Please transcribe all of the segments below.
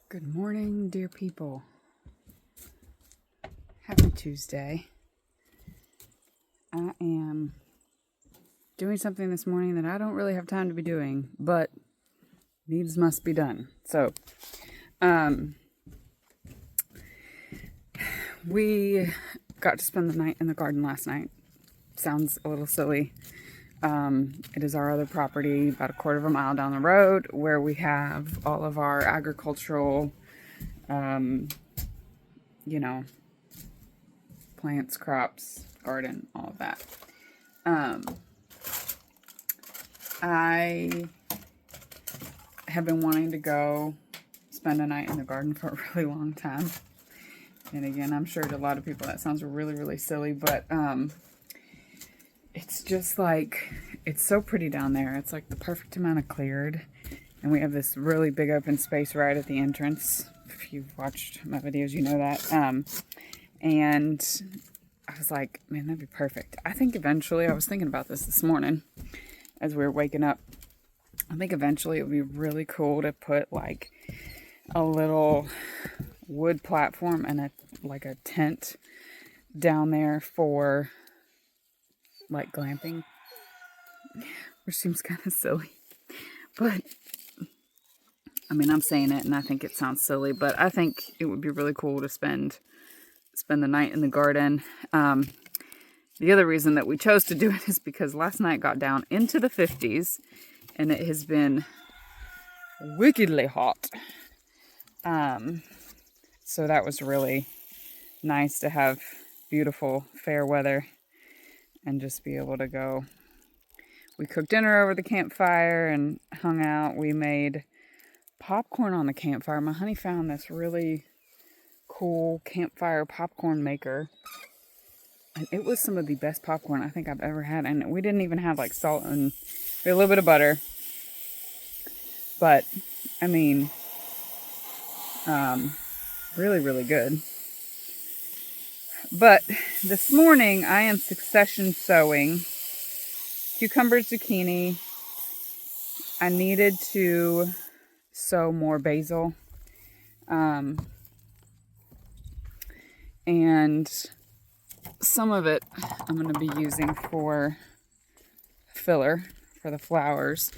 Good morning, dear people. Happy Tuesday. I am doing something this morning that I don't really have time to be doing, but needs must be done. So, we got to spend the night in the garden last night. Sounds a little silly. It is our other property, about a quarter of a mile down the road, where we have all of our agricultural, plants, crops, garden, all of that. I have been wanting to go spend a night in the garden for a really long time. And again, I'm sure to a lot of people that sounds really, really silly, but it's just like, it's so pretty down there. It's like the perfect amount of cleared. And we have this really big open space right at the entrance. If you've watched my videos, you know that. And I was like, man, that'd be perfect. I think eventually, I was thinking about this morning as we were waking up. I think eventually it would be really cool to put like a little wood platform and a tent down there for like glamping, which seems kind of silly, but I mean, I'm saying it and I think it sounds silly, but I think it would be really cool to spend the night in the garden. The other reason that we chose to do it is because last night got down into the 50s and it has been wickedly hot. So that was really nice to have beautiful fair weather and just be able to go. We cooked dinner over the campfire and hung out. We made popcorn on the campfire. My honey found this really cool campfire popcorn maker. And it was some of the best popcorn I think I've ever had. And we didn't even have like salt and a little bit of butter. But, I mean, really, really good. But this morning I am succession sowing cucumbers, zucchini. I needed to sow more basil. And some of it I'm going to be using for filler for the flowers.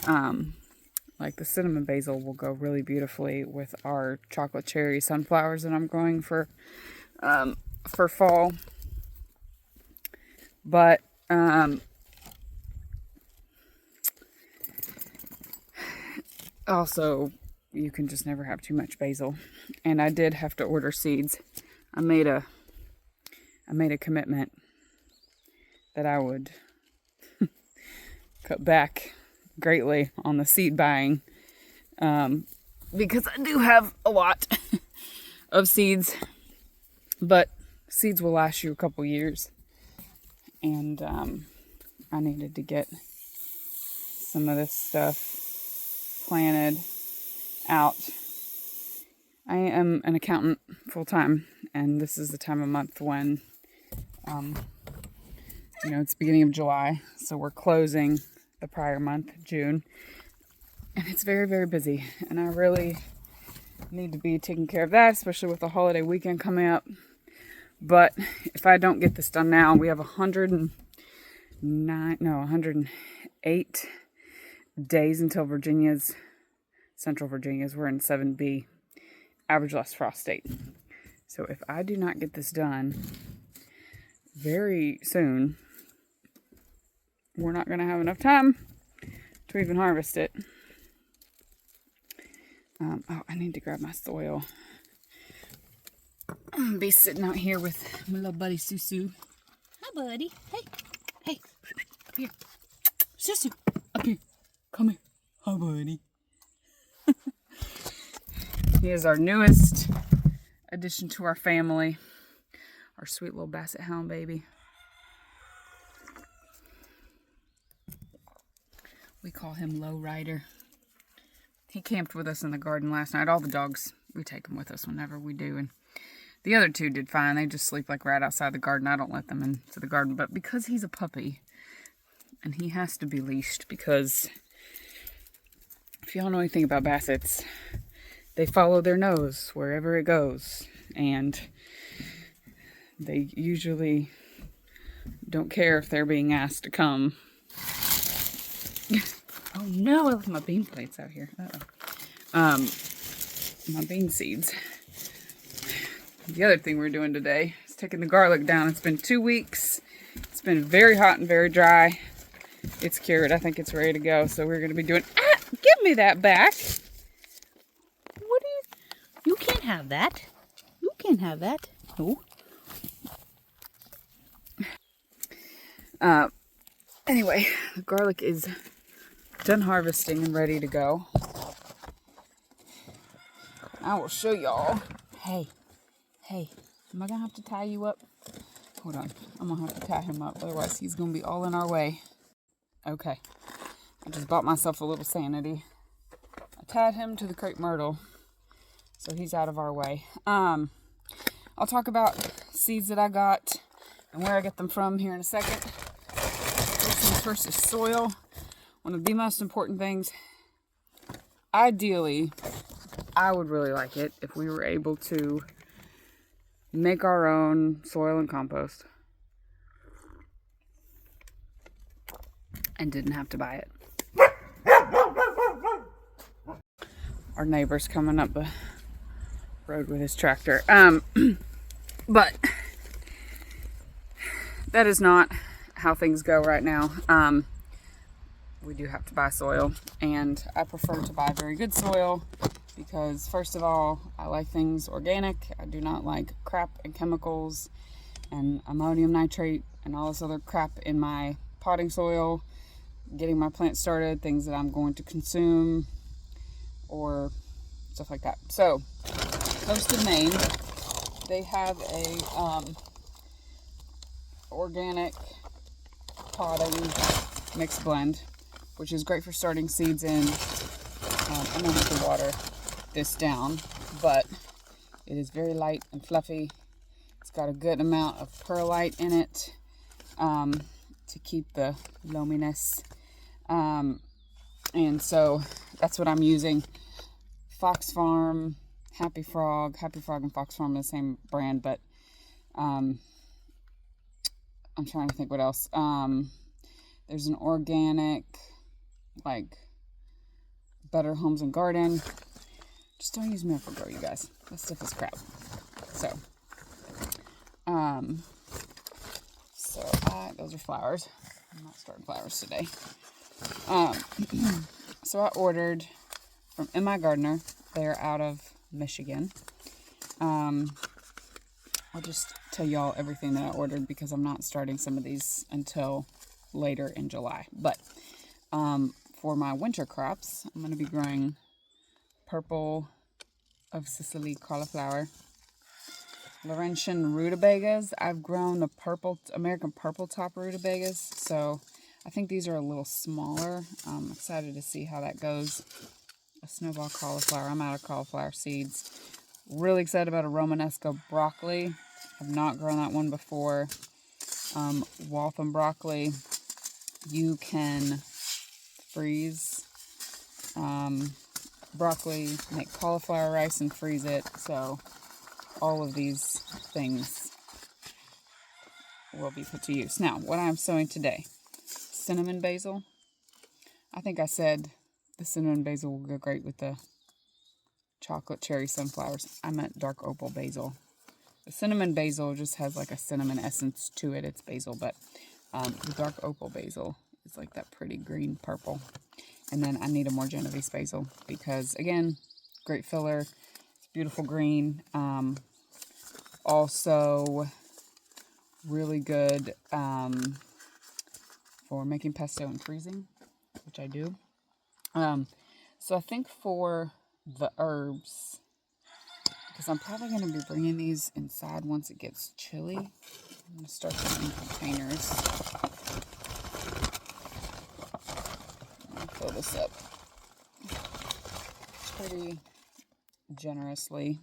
Like the cinnamon basil will go really beautifully with our chocolate cherry sunflowers that I'm growing for fall. But also, you can just never have too much basil. And I did have to order seeds. I made a commitment that I would cut back greatly on the seed buying, because I do have a lot of seeds, but seeds will last you a couple years, and I needed to get some of this stuff planted out. I am an accountant full-time, and this is the time of month when it's beginning of July, so we're closing the prior month, June, and it's very, very busy, and I really need to be taking care of that, especially with the holiday weekend coming up. But if I don't get this done now, we have 108 days until Central Virginia's, we're in 7B, average less frost date. So if I do not get this done very soon, we're not going to have enough time to even harvest it. I need to grab my soil. I'm going to be sitting out here with my little buddy Susu. Hi, buddy. Hey, up here. Susu, up here. Come here. Hi, buddy. He is our newest addition to our family. Our sweet little Basset Hound baby. We call him Low Rider. He camped with us in the garden last night. All the dogs, we take them with us whenever we do. And the other two did fine. They just sleep like right outside the garden. I don't let them into the garden. But because he's a puppy, and he has to be leashed, because if y'all know anything about Bassets, they follow their nose wherever it goes. And they usually don't care if they're being asked to come. Oh no, I left my bean plates out here. Uh-oh. My bean seeds. The other thing we're doing today is taking the garlic down. It's been 2 weeks. It's been very hot and very dry. It's cured. I think it's ready to go. So we're going to be doing... Ah! Give me that back! What do you... You can't have that. You can't have that. No. Anyway, the garlic is done harvesting and ready to go. I will show y'all. Hey, am I gonna have to tie you up? Hold on, I'm gonna have to tie him up, otherwise he's gonna be all in our way. Okay, I just bought myself a little sanity. I tied him to the crepe myrtle, so he's out of our way. I'll talk about seeds that I got and where I get them from here in a second. First is soil. One of the most important things. Ideally, I would really like it if we were able to make our own soil and compost and didn't have to buy it. Our neighbor's coming up the road with his tractor. But that is not how things go right now. We do have to buy soil, and I prefer to buy very good soil because, first of all, I like things organic. I do not like crap and chemicals and ammonium nitrate and all this other crap in my potting soil, getting my plants started, things that I'm going to consume or stuff like that. So, Coast of Maine, they have a organic potting mixed blend, which is great for starting seeds in. I'm going to have to water this down, but it is very light and fluffy. It's got a good amount of perlite in it to keep the loaminess. And so that's what I'm using. Fox Farm, Happy Frog and Fox Farm are the same brand, but I'm trying to think what else. There's an organic, like, Better Homes and Garden. Just don't use Miracle-Gro, you guys. That stuff is crap. So, those are flowers. I'm not starting flowers today. So I ordered from M.I. Gardener. They're out of Michigan. I'll just tell y'all everything that I ordered because I'm not starting some of these until later in July. But for my winter crops, I'm going to be growing purple of Sicily cauliflower, Laurentian rutabagas. I've grown the American purple top rutabagas, so I think these are a little smaller. I'm excited to see how that goes. A snowball cauliflower. I'm out of cauliflower seeds. Really excited about a Romanesco broccoli. I've not grown that one before. Waltham broccoli. You can freeze broccoli, make cauliflower rice and freeze it. So all of these things will be put to use. Now, what I'm sowing today. Cinnamon basil. I think I said the cinnamon basil will go great with the chocolate cherry sunflowers. I meant dark opal basil. The cinnamon basil just has like a cinnamon essence to it. It's basil, but the dark opal basil is like that pretty green purple. And then I need a more Genovese basil because, again, great filler. It's beautiful green. Also really good for making pesto and freezing, which I do. So I think for the herbs, because I'm probably going to be bringing these inside once it gets chilly. I'm going to start them in containers. I'll fill this up pretty generously.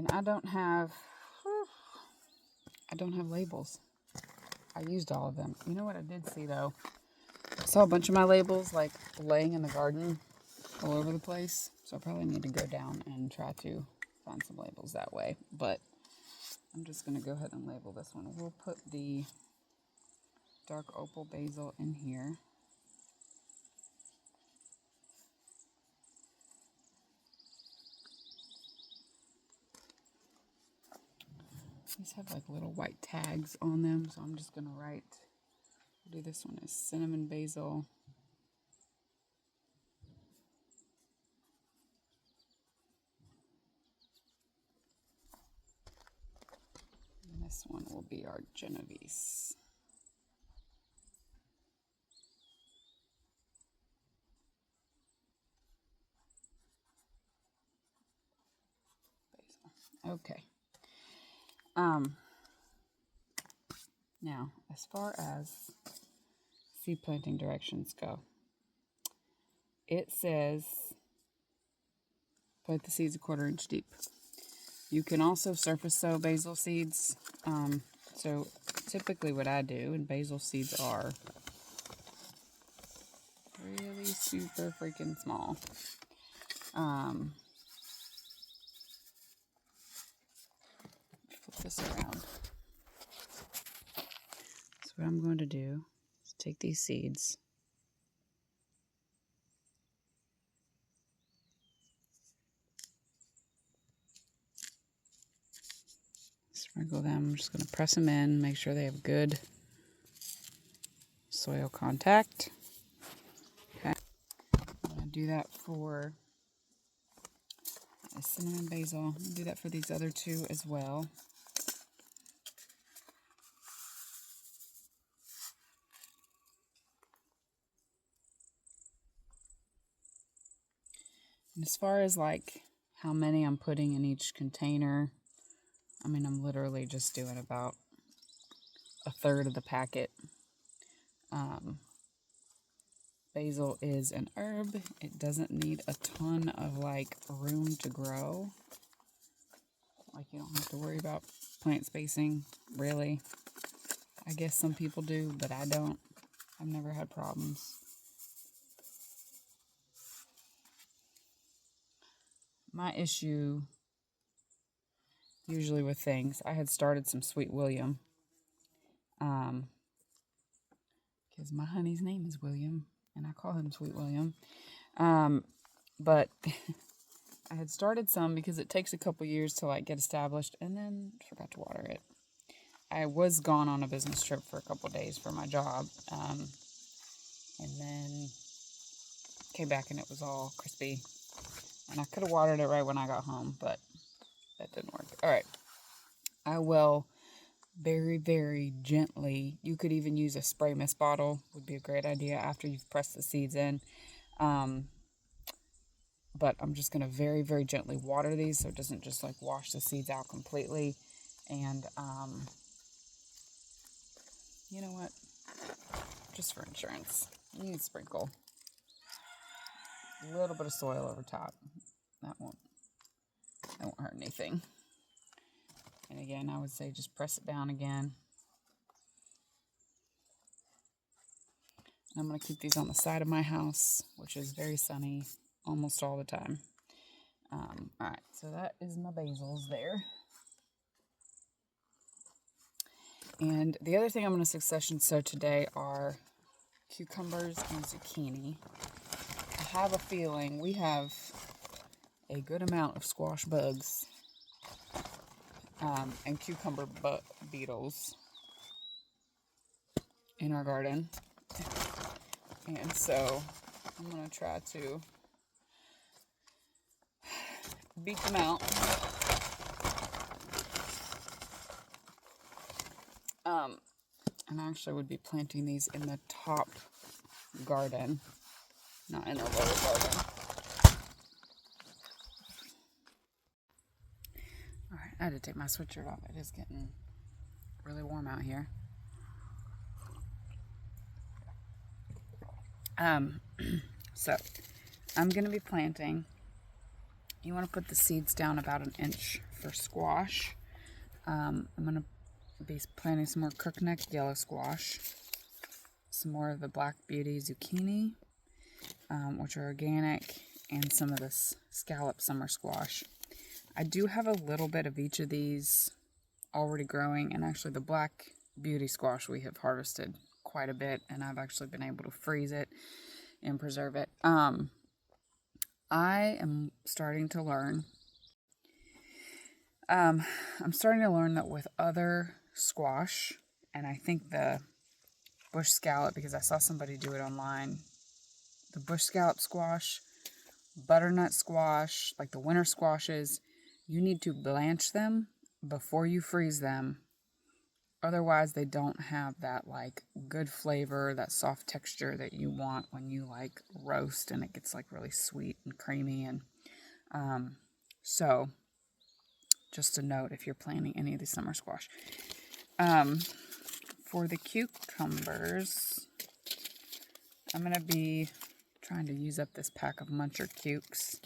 And I don't have labels. I used all of them. You know what I did see though? I saw a bunch of my labels like laying in the garden all over the place. So I probably need to go down and try to find some labels that way. But I'm just going to go ahead and label this one. We'll put the dark opal basil in here. These have like little white tags on them, so I'm just going to write, we'll do this one as cinnamon basil. And this one will be our Genovese. Basil. Okay. Now, as far as seed planting directions go, it says plant the seeds a 1/4 inch deep. You can also surface sow basil seeds. So typically what I do, and basil seeds are really super freaking small. Flip this around. So what I'm going to do is take these seeds, sprinkle them. I'm just going to press them in, make sure they have good soil contact. Okay, I'm going to do that for the cinnamon basil. I'm going to do that for these other two as well. And as far as like how many I'm putting in each container, I mean, I'm literally just doing about 1/3 of the packet. Basil is an herb. It doesn't need a ton of like room to grow. Like you don't have to worry about plant spacing, really. I guess some people do, but I don't. I've never had problems. My issue usually with things, I had started some Sweet William. Because my honey's name is William, and I call him Sweet William. But I had started some because it takes a couple years to like get established, and then forgot to water it. I was gone on a business trip for a couple days for my job, and then came back and it was all crispy. And I could have watered it right when I got home, but that didn't work. All right, I will very, very gently. You could even use a spray mist bottle, would be a great idea after you've pressed the seeds in. But I'm just going to very, very gently water these so it doesn't just like wash the seeds out completely. And you know what? Just for insurance, you need to sprinkle a little bit of soil over top. That won't hurt anything. And again, I would say just press it down again. And I'm going to keep these on the side of my house, which is very sunny almost all the time. All right, so that is my basils there. And the other thing I'm going to succession sow today are cucumbers and zucchini. I have a feeling we have a good amount of squash bugs and cucumber beetles in our garden. And so I'm going to try to beat them out. And I actually would be planting these in the top garden, not in the lower garden. Alright, I had to take my sweatshirt off. It is getting really warm out here. So I'm going to be planting you want to put the seeds down about 1 inch for squash. I'm going to be planting some more crookneck yellow squash, some more of the Black Beauty zucchini, which are organic, and some of this scallop summer squash. I do have a little bit of each of these already growing, and actually the Black Beauty squash we have harvested quite a bit, and I've actually been able to freeze it and preserve it. I am starting to learn. I'm starting to learn that with other squash, and I think the bush scallop, because I saw somebody do it online, the bush scallop squash, butternut squash, like the winter squashes, you need to blanch them before you freeze them. Otherwise, they don't have that like good flavor, that soft texture that you want when you like roast, and it gets like really sweet and creamy. And so just a note if you're planting any of the summer squash. For the cucumbers, I'm going to be trying to use up this pack of Muncher Cukes.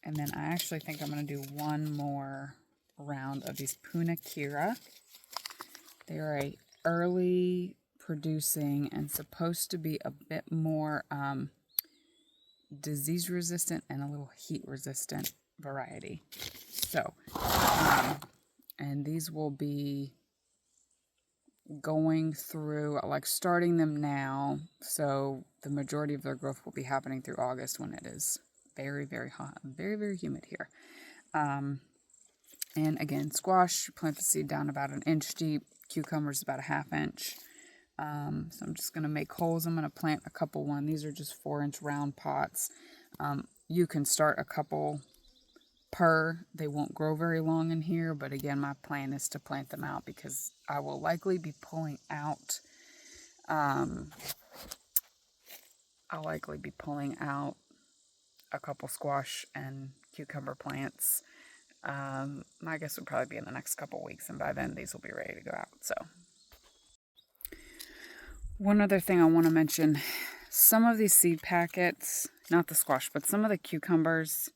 And then I actually think I'm going to do one more round of these Puna Kira. They are a early producing and supposed to be a bit more disease resistant and a little heat resistant variety. So, and these will be going through, like starting them now. So the majority of their growth will be happening through August when it is very, very hot, very, very humid here. And again, squash, plant the seed down about 1 inch deep. Cucumbers about 1/2 inch. So I'm just going to make holes. I'm going to plant a couple one. These are just 4-inch round pots. You can start a couple per. They won't grow very long in here, but again, my plan is to plant them out because I will likely be pulling out a couple squash and cucumber plants. My guess would probably be in the next couple weeks, and by then these will be ready to go out. So, one other thing I want to mention, some of these seed packets, not the squash, but some of the cucumbers,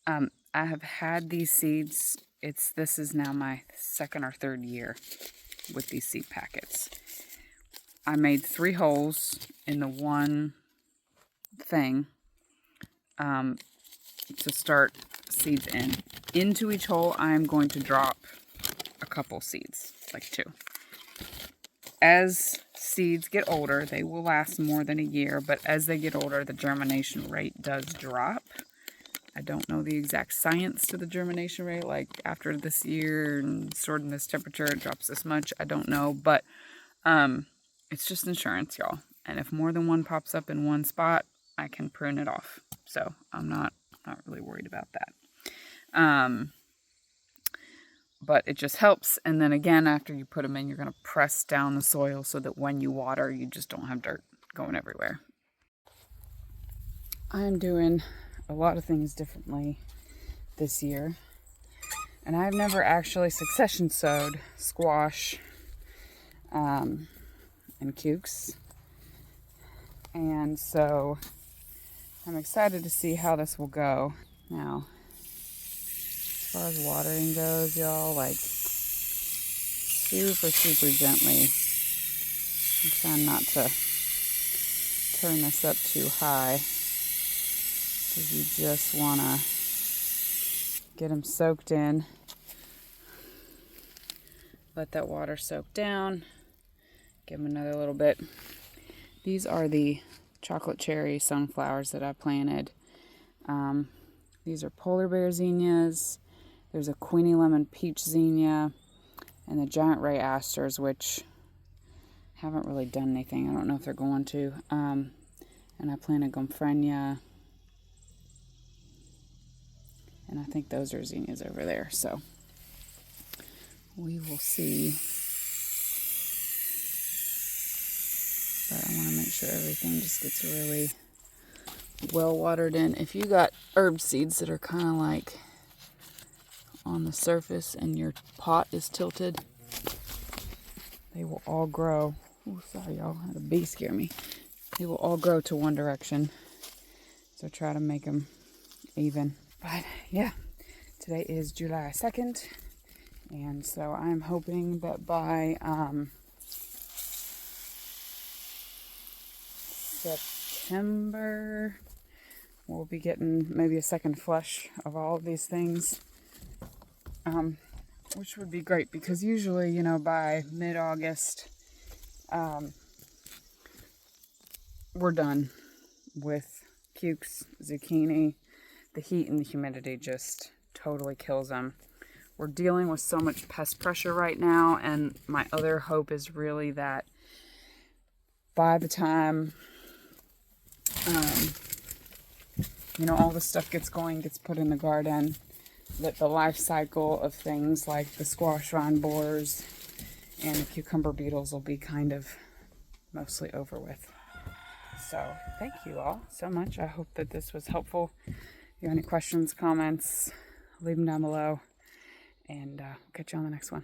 I have had these seeds. This is now my 2nd or 3rd year with these seed packets. I made 3 holes in the one thing, to start seeds in. Into each hole, I'm going to drop a couple seeds, like 2. As seeds get older, they will last more than a year, but as they get older, the germination rate does drop. I don't know the exact science to the germination rate, like after this year and sort of this temperature, it drops this much. I don't know, but it's just insurance, y'all. And if more than one pops up in one spot, I can prune it off. So I'm not really worried about that. But it just helps. And then again, after you put them in, you're going to press down the soil so that when you water, you just don't have dirt going everywhere. I'm doing a lot of things differently this year. And I've never actually succession sowed squash and cukes. And so I'm excited to see how this will go. Now, as far as watering goes, y'all, like super, super gently. I'm trying not to turn this up too high because you just want to get them soaked in. Let that water soak down. Give them another little bit. These are the chocolate cherry sunflowers that I planted. These are polar bear zinnias. There's a Queenie lemon peach zinnia and the giant ray asters, which haven't really done anything. I don't know if they're going to. And I planted gomphrenia. And I think those are zinnias over there. So we will see. But I want to make sure everything just gets really well watered in. If you got herb seeds that are kind of like on the surface and your pot is tilted, they will all grow. Oh, sorry y'all, I had a bee scare me. They will all grow to one direction. So try to make them even. But yeah, today is July 2nd. And so I'm hoping that by September, we'll be getting maybe a second flush of all of these things, which would be great because usually, you know, by mid-August, we're done with cukes, zucchini. The heat and the humidity just totally kills them. We're dealing with so much pest pressure right now, and my other hope is really that by the time, you know, all the stuff gets put in the garden, that the life cycle of things like the squash vine borers and the cucumber beetles will be kind of mostly over with. So thank you all so much. I hope that this was helpful. If you have any questions, comments, leave them down below. And catch you on the next one.